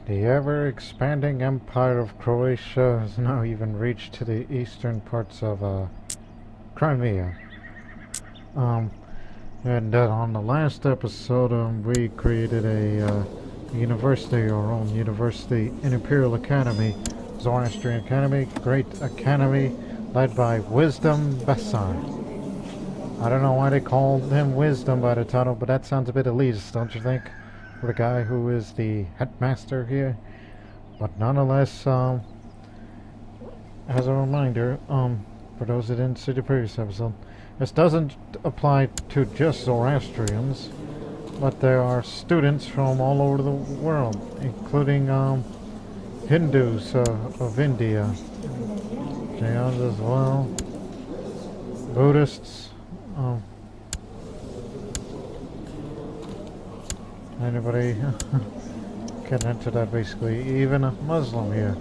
The ever-expanding Empire of Croatia has now even reached to the eastern parts of Crimea. And on the last episode, we created a university, our own university, an Imperial Academy, Zoroastrian Academy, Great Academy, led by Wisdom Besar. I don't know why they called him Wisdom by the title, but that sounds a bit elitist, don't you think? For the guy who is the headmaster here. But nonetheless, as a reminder, for those that didn't see the previous episode, this doesn't apply to just Zoroastrians, but there are students from all over the world, including Hindus of India, Jains as well, Buddhists, anybody get into that basically, even a Muslim here.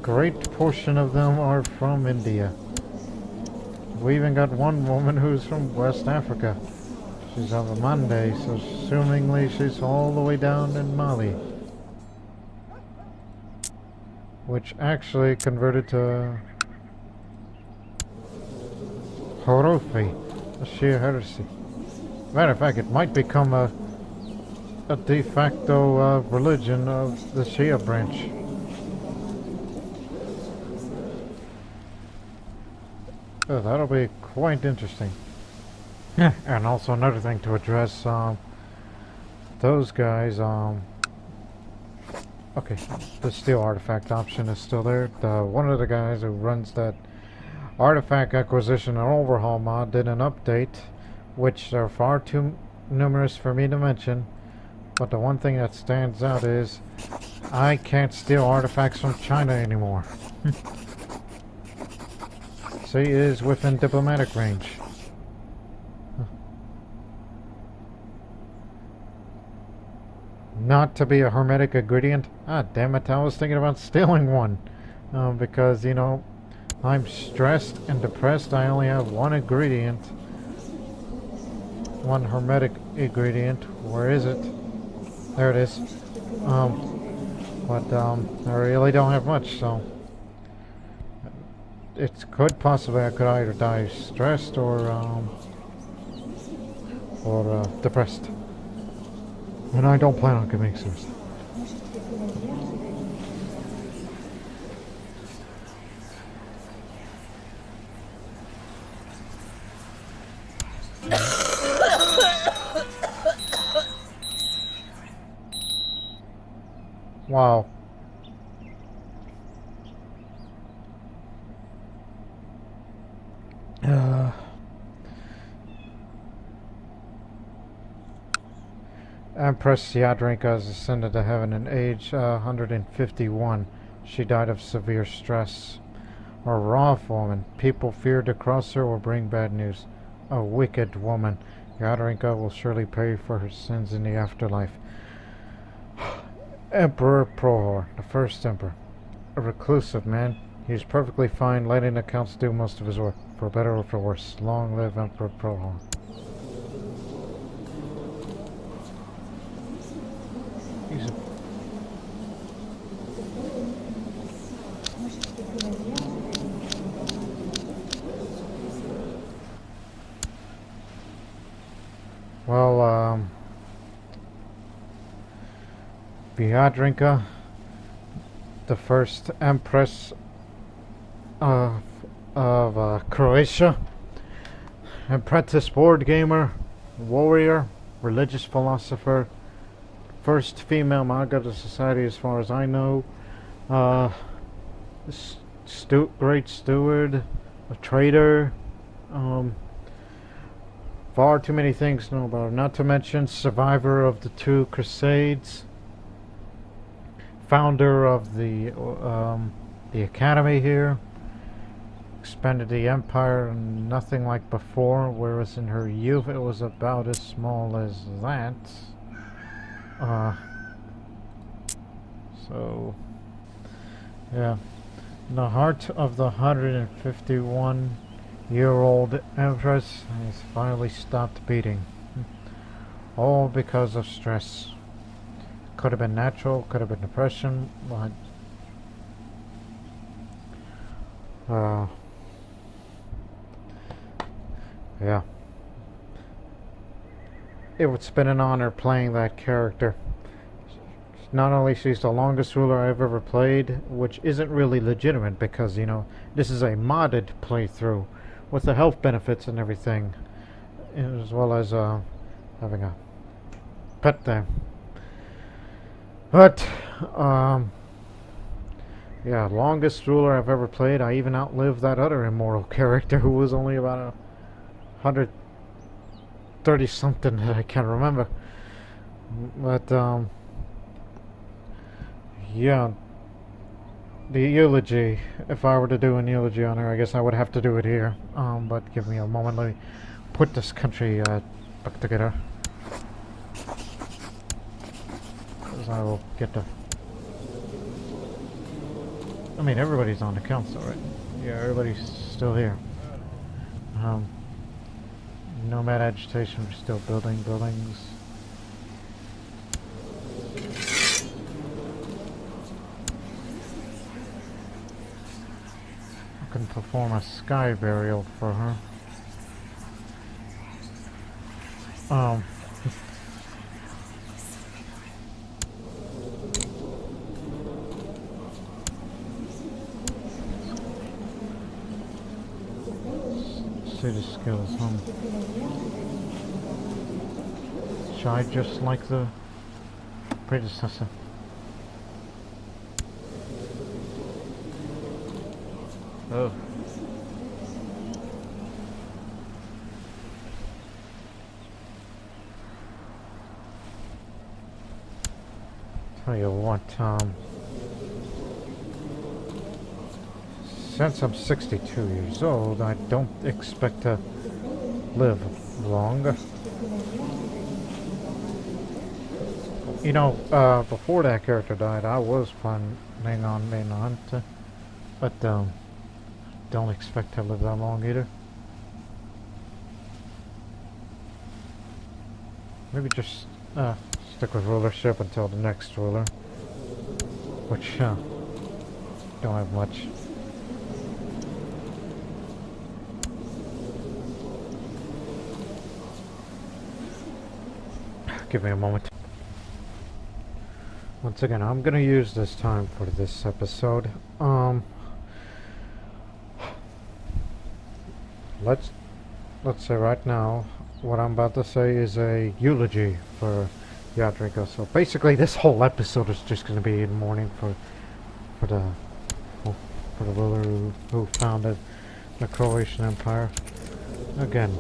Great portion of them are from India. We even got one woman who's from West Africa. She's of a Monday, so assumingly she's all the way down in Mali. Which actually converted to Horofi, a Shia heresy. Matter of fact, it might become a de facto religion of the Shia branch. So that'll be quite interesting. Yeah, and also another thing to address, those guys, okay, the steel artifact option is still there. One of the guys who runs that artifact acquisition and overhaul mod did an update, which are far too numerous for me to mention, but the one thing that stands out is I can't steal artifacts from China anymore. See, it is within diplomatic range. Not to be a hermetic ingredient? Ah, damn it, I was thinking about stealing one. Because, you know, I'm stressed and depressed. I only have one ingredient. One hermetic ingredient. Where is it? There it is. But I really don't have much, so it could possibly, I could either die stressed or depressed. And I don't plan on committing suicide. Wow. Empress Jadranka has ascended to heaven in age 151. She died of severe stress. A rough woman. People feared to cross her or bring bad news. A wicked woman. Jadranka will surely pay for her sins in the afterlife. Emperor Prohor, the first emperor. A reclusive man. He is perfectly fine letting the counts do most of his work. For better or for worse. Long live Emperor Prohor. Well, Jadranka, the first Empress of Croatia, apprentice board gamer, warrior, religious philosopher, first female Maga of the society as far as I know, great steward, a trader, far too many things to know about her. Not to mention survivor of the two crusades, founder of the academy here, expanded the empire nothing like before, whereas in her youth it was about as small as that. So yeah, in the heart of the 151 year-old Empress has finally stopped beating. All because of stress. Could have been natural, could have been depression, but yeah. It's been an honor playing that character. Not only she's the longest ruler I've ever played, which isn't really legitimate because, you know, this is a modded playthrough with the health benefits and everything, as well as having a pet there. But, yeah, longest ruler I've ever played. I even outlived that other immoral character who was only about 130 something that I can't remember. But, yeah, the eulogy, if I were to do an eulogy on her, I guess I would have to do it here. But give me a moment, let me put this country back together. Because I will get the... I mean, everybody's on the council, right? Yeah, everybody's still here. Nomad agitation, we're still building buildings. I can perform a sky burial for her. See the skills, Shy just like the predecessor. Oh. Tell you what, since I'm 62 years old, I don't expect to live long. You know, before that character died, I was planning on being a hunter, but don't expect to live that long either. Maybe just stick with rulership until the next ruler, which don't have much. Give me a moment. Once again, I'm gonna use this time for this episode. Let's say right now, what I'm about to say is a eulogy for Jadranka. So basically, this whole episode is just gonna be in mourning for the ruler who founded the Croatian Empire. Again,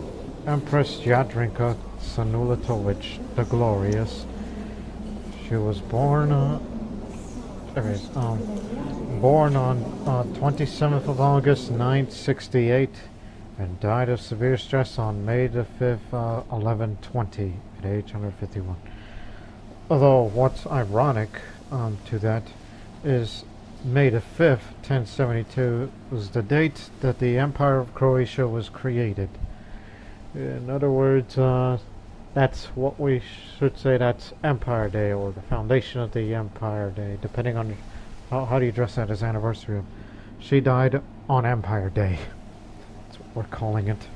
Empress Jadranka Senulatovic the Glorious. She was born born on 27th of August 968 and died of severe stress on May the 5th, 1120 at age 151. Although what's ironic to that is May the 5th, 1072 was the date that the Empire of Croatia was created. In other words, that's what we should say, that's Empire Day, or the foundation of the Empire Day, depending on how do you address that as anniversary of. She died on Empire Day. That's what we're calling it.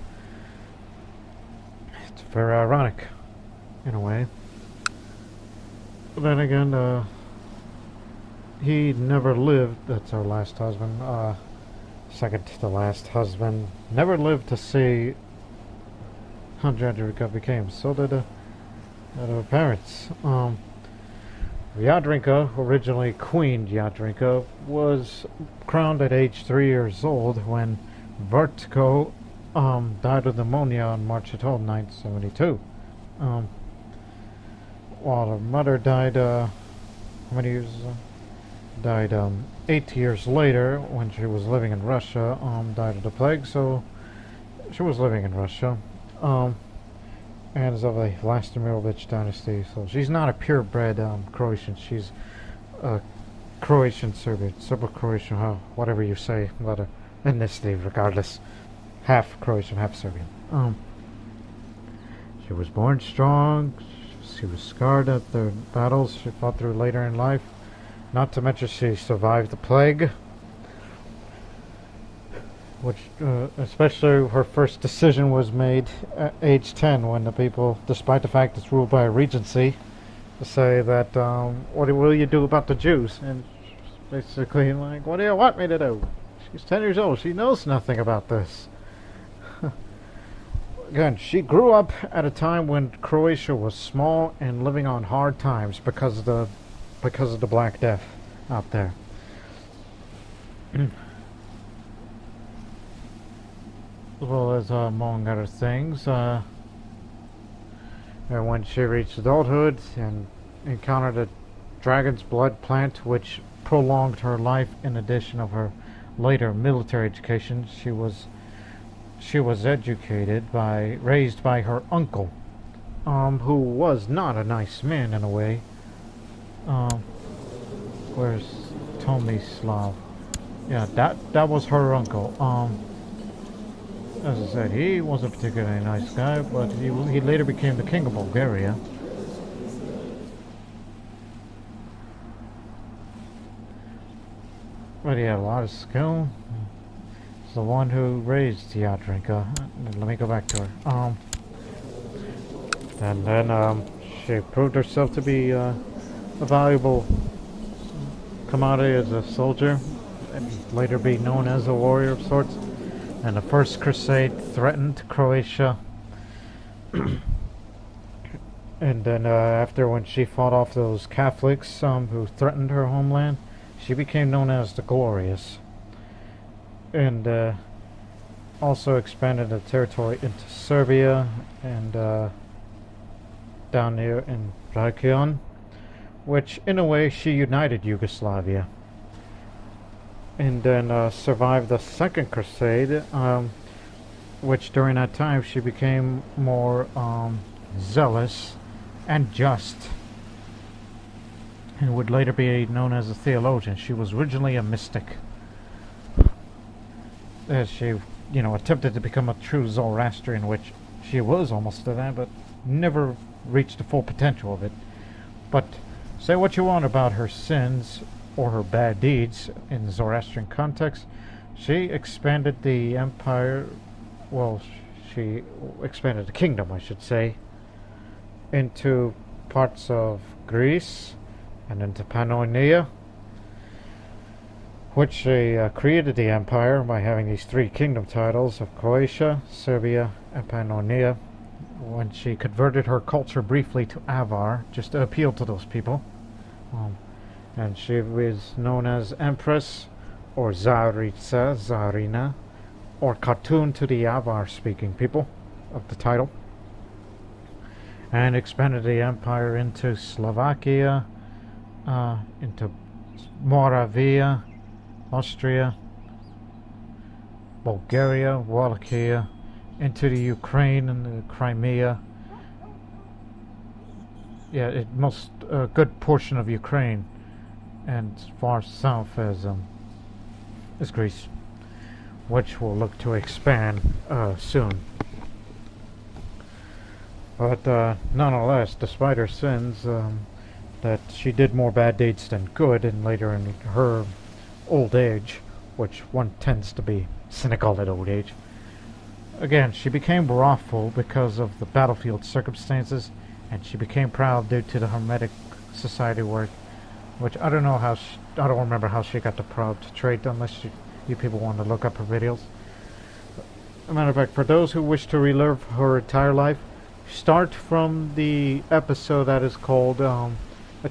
It's very ironic, in a way. But then again, he never lived, that's her last husband, second to the last husband, never lived to see how Jadranka became. So did her parents. Jadranka, originally Queen Jadranka, was crowned at age 3 years old when Vertigo died of pneumonia on March 12, 1972. While her mother died, how many years? Died 8 years later when she was living in Russia. Died of the plague, so she was living in Russia. And is of the Vlastimirovich dynasty, so she's not a purebred Croatian. She's a Croatian Serbian, Serbo-Croatian, whatever you say, but ethnicity regardless. half Croatian, half Serbian. She was born strong. She was scarred at the battles she fought through later in life. Not to mention she survived the plague, which especially her first decision was made at age 10 when the people, despite the fact it's ruled by a regency, to say that, what will you do about the Jews? And basically like, what do you want me to do? She's 10 years old. She knows nothing about this. Again, she grew up at a time when Croatia was small and living on hard times because of the Black Death out there. Well as among other things, and when she reached adulthood and encountered a dragon's blood plant which prolonged her life in addition of her later military education, she was raised by her uncle, who was not a nice man in a way. Where's Tomislav? Yeah, that was her uncle. As I said, he wasn't a particularly nice guy, but he later became the king of Bulgaria. But he had a lot of skill. He's the one who raised Jadranka. Let me go back to her. And then she proved herself to be a valuable commodity as a soldier, and later be known as a warrior of sorts. And the First Crusade threatened Croatia. And then after, when she fought off those Catholics who threatened her homeland, she became known as the Glorious. And also expanded the territory into Serbia and down there in Balkan, which in a way she united Yugoslavia. And then survived the Second Crusade, which during that time she became more zealous and just, and would later be known as a theologian. She was originally a mystic, as she, attempted to become a true Zoroastrian, which she was almost to that, but never reached the full potential of it. But say what you want about her sins or her bad deeds in the Zoroastrian context, she expanded the empire, well, she expanded the kingdom, I should say, into parts of Greece and into Pannonia, which she created the empire by having these three kingdom titles of Croatia, Serbia, and Pannonia, when she converted her culture briefly to Avar, just to appeal to those people. And she was known as Empress, or Tsarica, Tsarina, or cartoon to the Avar-speaking people of the title, and expanded the empire into Slovakia, into Moravia, Austria, Bulgaria, Wallachia, into the Ukraine and the Crimea. Yeah, a good portion of Ukraine, and as far south as Greece, which will look to expand soon. But nonetheless, despite her sins, that she did more bad deeds than good, and later in her old age, which one tends to be cynical at old age, again, she became wrathful because of the battlefield circumstances, and she became proud due to the Hermetic Society work, which I don't know how I don't remember how she got the proud trait, unless you people want to look up her videos. As a matter of fact, for those who wish to relive her entire life, start from the episode that is called A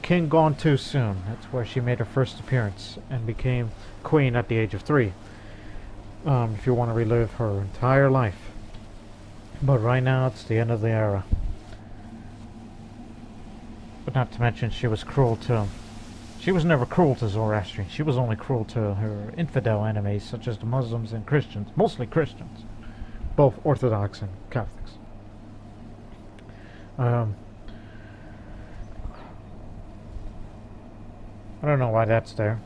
King Gone Too Soon. That's where she made her first appearance and became queen at the age of 3. If you want to relive her entire life. But right now it's the end of the era. But not to mention she was never cruel to Zoroastrian. She was only cruel to her infidel enemies, such as the Muslims and Christians, mostly Christians, both Orthodox and Catholics. I don't know why that's there.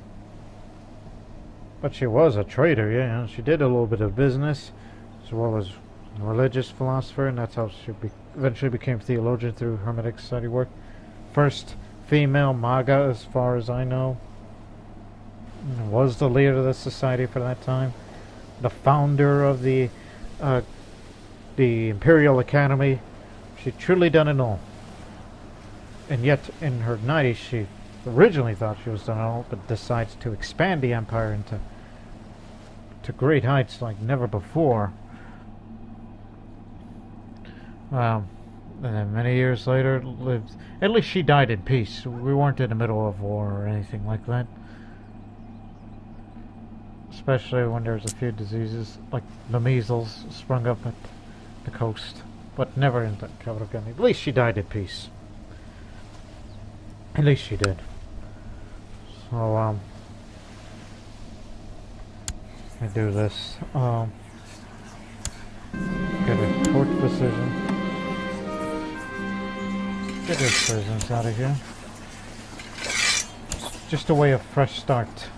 But she was a traitor, yeah. She did a little bit of business. as well as a religious philosopher, and that's how she eventually became theologian through Hermetic Society work. First female Maga, as far as I know, was the leader of the society for that time. The founder of the Imperial Academy. She truly done it all. And yet, in her 90s, she originally thought she was done it all, but decides to expand the empire into great heights like never before. And then many years later, lived. At least she died in peace. We weren't in the middle of war or anything like that. Especially when there's a few diseases like the measles sprung up at the coast, but never in the capital county. At least she died in peace. At least she did. So I do this. Get a court decision. Get these prisoners out of here. Just a way of fresh start.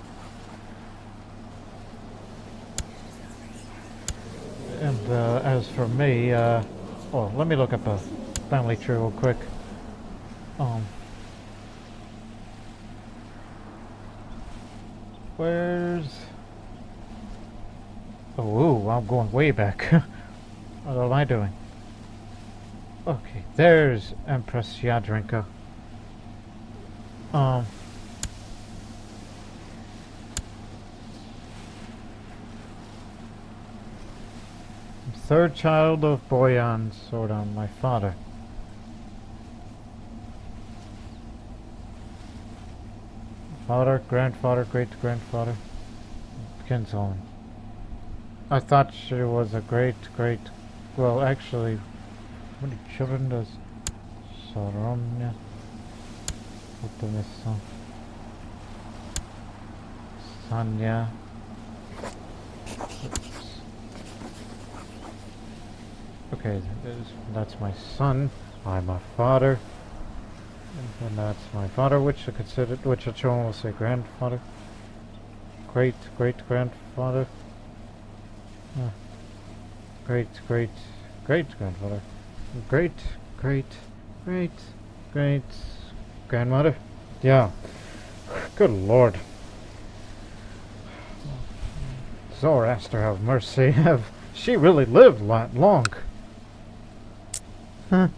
And as for me, well, let me look up a family tree real quick. Where's... Oh, I'm going way back. What am I doing? Okay, there's Empress Jadranka. Third child of Boyan Sordan, my father. Father, grandfather, great-grandfather. Kinsolin. I thought she was a great... Well, actually, how many children does Soromya? Sanya. Okay, that's my son. I'm a father. And that's my father, which a children will say grandfather. Great-grandfather. Great-grandfather. Great-grandmother. Yeah. Good Lord. Zoroaster have mercy. She really lived long. Huh.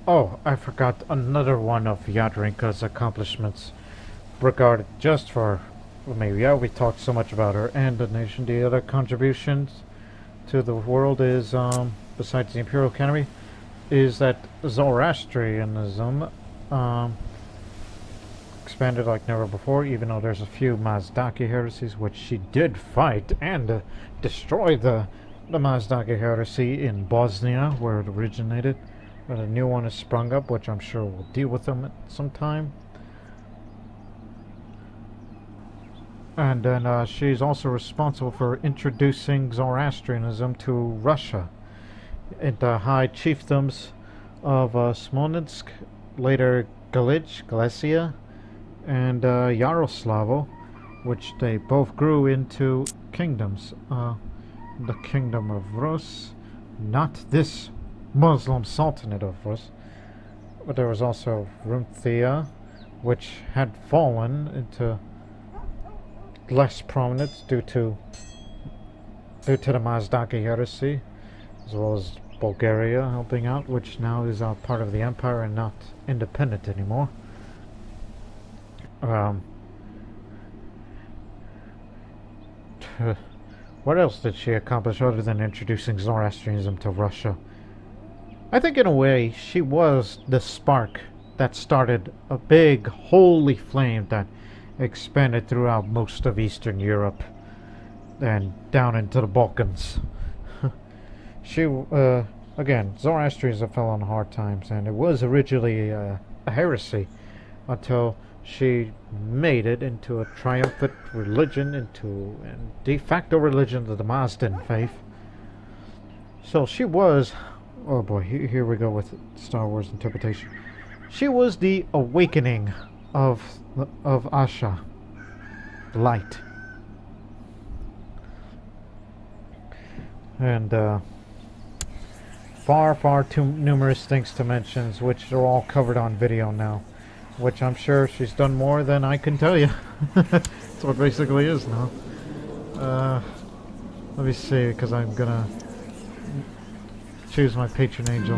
Oh, I forgot another one of Jadranka's accomplishments regarded just for... Well, maybe, yeah, we talked so much about her and the nation. The other contributions to the world is, besides the Imperial Academy, is that Zoroastrianism expanded like never before, even though there's a few Mazdaki heresies, which she did fight and destroy the Mazdaki heresy in Bosnia, where it originated. But a new one has sprung up, which I'm sure we'll deal with them at some time. And then she's also responsible for introducing Zoroastrianism to Russia into high chiefdoms of Smolensk, later Galicia, and Yaroslavo, which they both grew into kingdoms. The kingdom of Rus, not this Muslim Sultanate of Rus, but there was also Rumthia, which had fallen into less prominence due to the Mazdaki heresy, as well as Bulgaria helping out, which now is part of the empire and not independent anymore. What else did she accomplish other than introducing Zoroastrianism to Russia? I think in a way she was the spark that started a big holy flame that expanded throughout most of Eastern Europe and down into the Balkans. She, again, Zoroastrianism fell on hard times, and it was originally a heresy until she made it into a triumphant religion, into a de facto religion of the Mazdan faith. So she was, oh boy, here we go with Star Wars interpretation. She was the awakening of Asha, light. And far, far too numerous things to mention, which are all covered on video now. Which I'm sure she's done more than I can tell you. That's what it basically is now. Let me see, because I'm gonna choose my patron angel.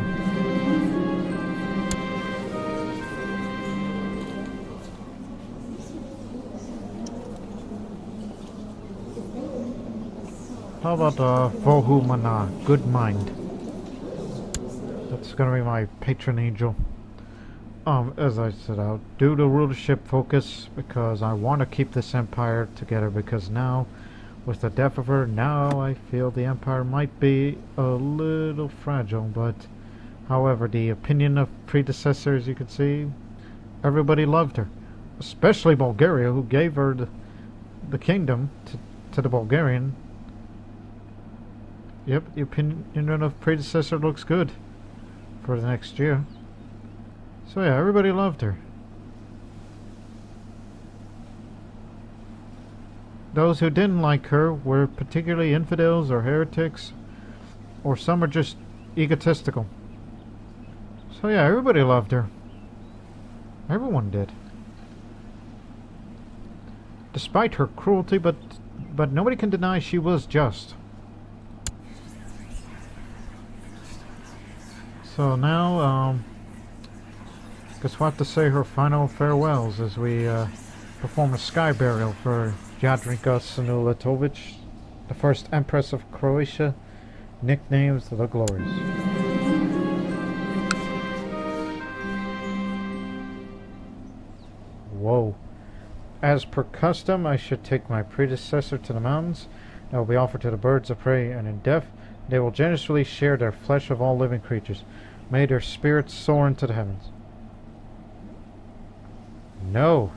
How about Vohu Mana, good mind? That's gonna be my patron angel. As I said, I'll do the rulership focus because I want to keep this empire together, because now, with the death of her, now I feel the empire might be a little fragile, but however, the opinion of predecessors, you can see, everybody loved her. Especially Bulgaria, who gave her the kingdom to the Bulgarian. Yep, the opinion of predecessor looks good for the next year. So yeah, everybody loved her. Those who didn't like her were particularly infidels or heretics, or some are just egotistical. So yeah, everybody loved her. Everyone did. Despite her cruelty, but nobody can deny she was just. So now, guess we'll have to say her final farewells as we perform a sky burial for Jadranka Senulatovic, the First Empress of Croatia, nicknames the Glorious. Whoa. As per custom, I should take my predecessor to the mountains. They will be offered to the birds of prey, and in death, they will generously share their flesh of all living creatures. May their spirits soar into the heavens. No,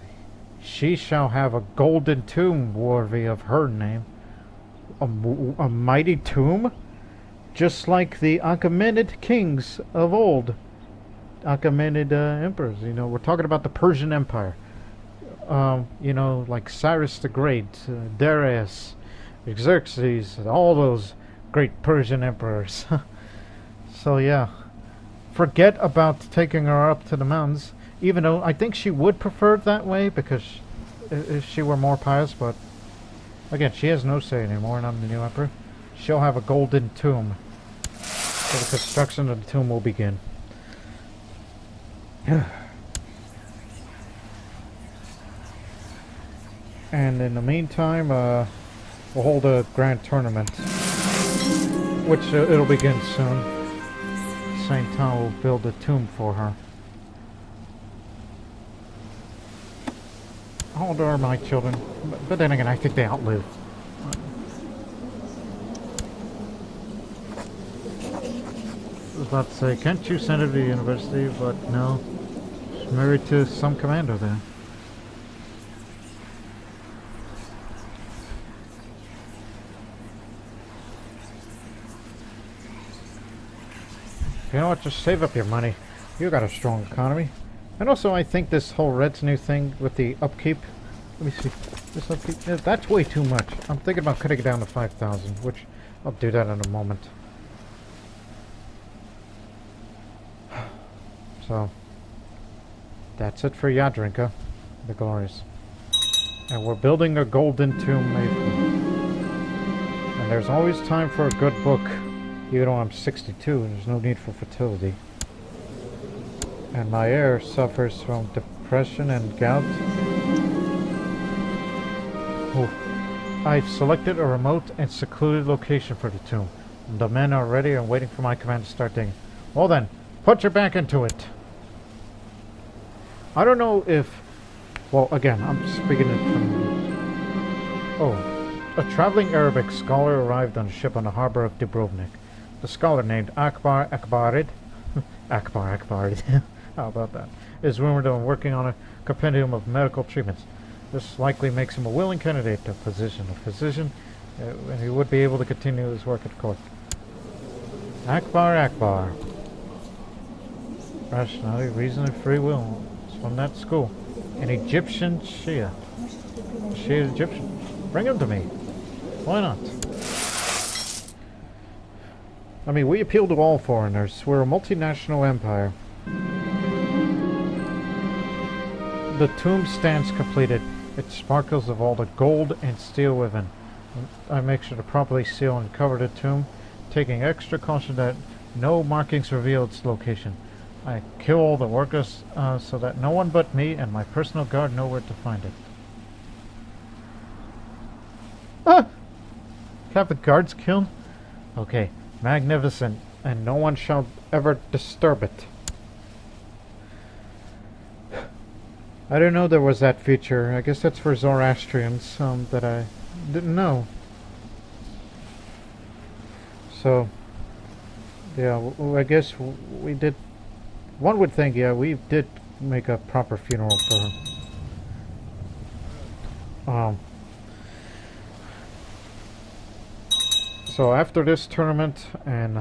she shall have a golden tomb worthy of her name. A mighty tomb? Just like the Achaemenid kings of old. Achaemenid emperors, you know, we're talking about the Persian Empire. You know, like Cyrus the Great, Darius, Xerxes, all those great Persian emperors. So yeah, forget about taking her up to the mountains. Even though I think she would prefer it that way, because if she were more pious, but again, she has no say anymore, and I'm the new emperor. She'll have a golden tomb. So the construction of the tomb will begin. And in the meantime, we'll hold a grand tournament, which it'll begin soon. At the same time, we'll build a tomb for her. How old are my children? But then again, I think they outlive. I was about to say, can't you send her to university? But no, she's married to some commander there. You know what, just save up your money. You got a strong economy. And also, I think this whole retinue thing with the upkeep, let me see, this upkeep, that's way too much. I'm thinking about cutting it down to 5,000, which I'll do that in a moment. So, that's it for Jadranka, the Glorious. And we're building a golden tomb made for her. And there's always time for a good book, even though I'm 62 and there's no need for fertility. And my heir suffers from depression and gout. Oh, I've selected a remote and secluded location for the tomb. The men are ready and waiting for my command to start digging. Well then, put your back into it. I don't know if... Well, again, I'm speaking it from... Oh, a traveling Arabic scholar arrived on a ship on the harbor of Dubrovnik. The scholar named Akbar Akbarid... Akbar Akbarid... How about that? Is rumored of working on a compendium of medical treatments. This likely makes him a willing candidate to position a physician, and he would be able to continue his work at court. Akbar Akbar. Rationality, reason, and free will. It's from that school. An Egyptian Shia. Shia Egyptian. Bring him to me. Why not? I mean, we appeal to all foreigners. We're a multinational empire. The tomb stands completed. It sparkles of all the gold and steel within. I make sure to properly seal and cover the tomb, taking extra caution that no markings reveal its location. I kill all the workers so that no one but me and my personal guard know where to find it. Ah! Have the guards killed? Okay, magnificent, and no one shall ever disturb it. I didn't know there was that feature. I guess that's for Zoroastrians that I didn't know. So, yeah, I guess we did. One would think, yeah, we did make a proper funeral for her. So after this tournament, and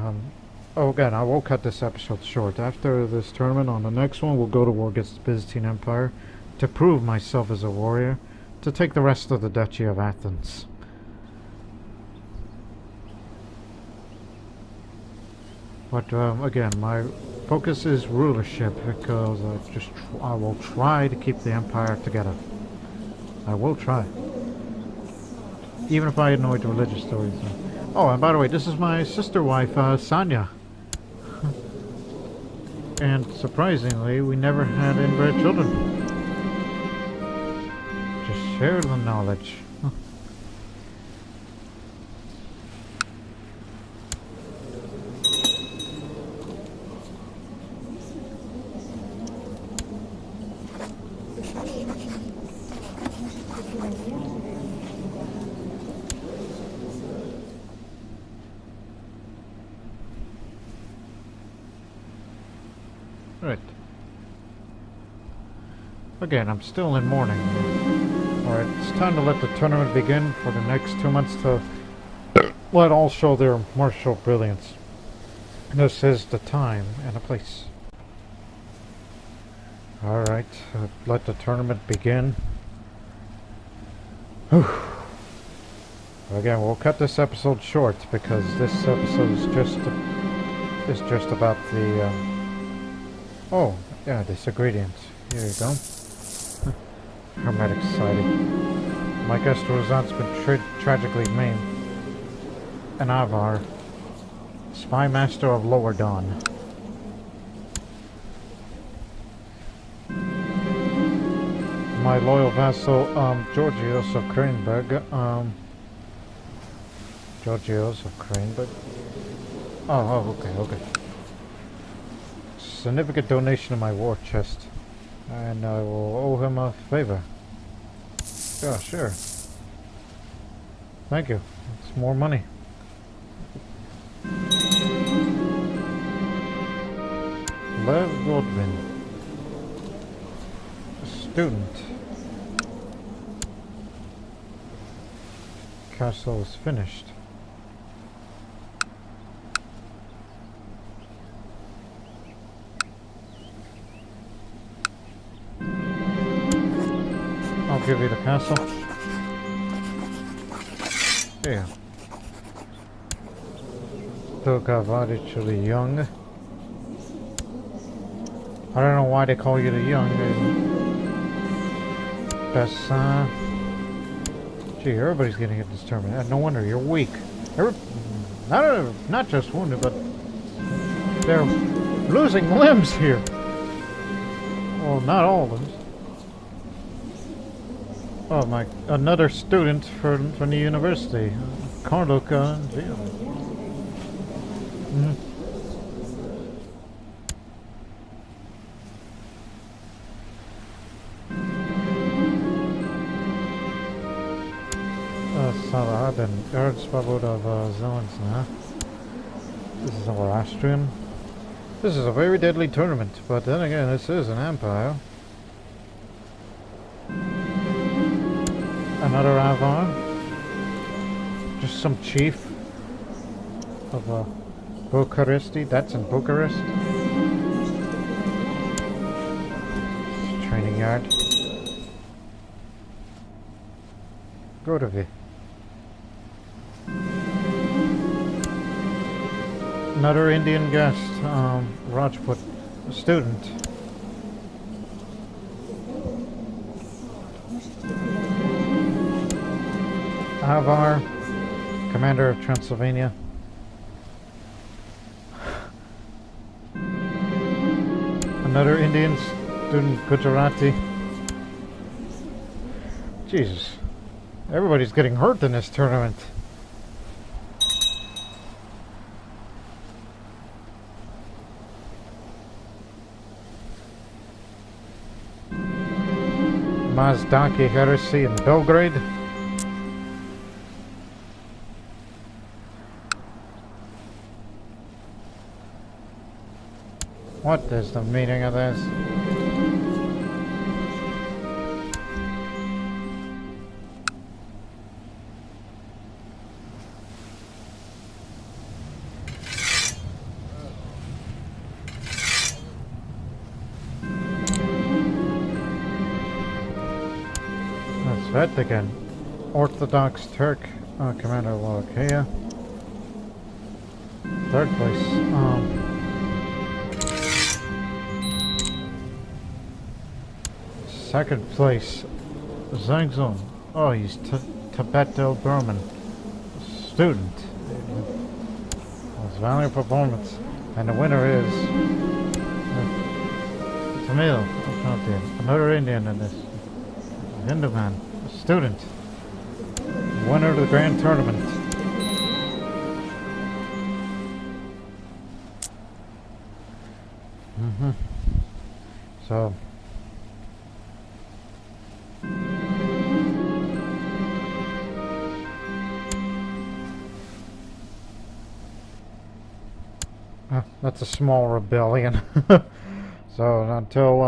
oh, again, I will cut this episode short. After this tournament, on the next one, we'll go to war against the Byzantine Empire to prove myself as a warrior, to take the rest of the Duchy of Athens. But again, my focus is rulership, because I will try to keep the empire together. I will try, even if I annoy the religious stories. Oh, and by the way, this is my sister wife, Sonia. And surprisingly, we never had inbred children. Just share the knowledge. Right. Again, I'm still in mourning. Alright, it's time to let the tournament begin for the next 2 months to let all show their martial brilliance. This is the time and the place. Alright, let the tournament begin. Whew. Again, we'll cut this episode short because this episode is just about the oh, yeah, this ingredients. Here you go. Hermetic Society. My guest Rozan's been tragically maimed. An Avar, Spy Master of Lower Dawn. My loyal vassal, Georgios of Kranberg. Georgios of Kranberg. Oh, okay. Significant donation to my war chest, and I will owe him a favor. Yeah, sure. Thank you. It's more money. Lev Godwin, student. Castle is finished. I'll give you the castle. Here. Tukavadic the Young. I don't know why they call you the Young. Bessin. Gee, everybody's getting at this tournament. No wonder you're weak. Not just wounded, but they're losing limbs here. Well, not all limbs. Oh my! Another student from the university, Karluka. Saladin, Erzsvabod of Zelensna. This is Zoroastrian. This is a very deadly tournament, but then again, this is an empire. Another Avar. Just some chief of Bucharesti. That's in Bucharest. Training yard. Go to V. Another Indian guest, Rajput student. Avar, commander of Transylvania. Another Indian student, Gujarati. Jesus. Everybody's getting hurt in this tournament. Mazdaki heresy in Belgrade. What is the meaning of this? That's Vatican. Orthodox Turk, commander of Wallachia. Third place. Second place, Zhangzong. Oh, he's Tibeto-Burman student. That's valiant performance. And the winner is Tamil. Another Indian in this. Hindu man, student. Winner of the grand tournament. So. That's a small rebellion. So until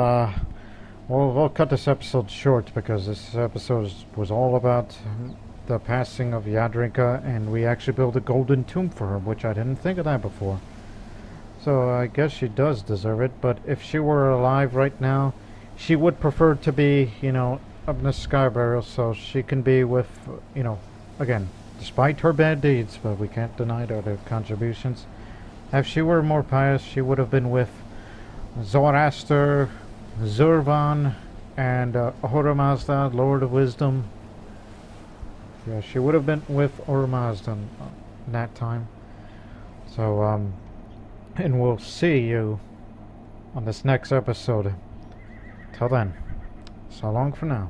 we'll cut this episode short because this episode was all about the passing of Jadranka, and we actually built a golden tomb for her, which I didn't think of that before. So I guess she does deserve it, but if she were alive right now, she would prefer to be, you know, up in the sky burial, so she can be with, you know, again, despite her bad deeds, but we can't deny her contributions. If she were more pious, she would have been with Zoroaster, Zurvan, and Ahura Mazda, Lord of Wisdom. Yeah, she would have been with Ahura Mazda in that time. So, and we'll see you on this next episode. Till then, so long for now.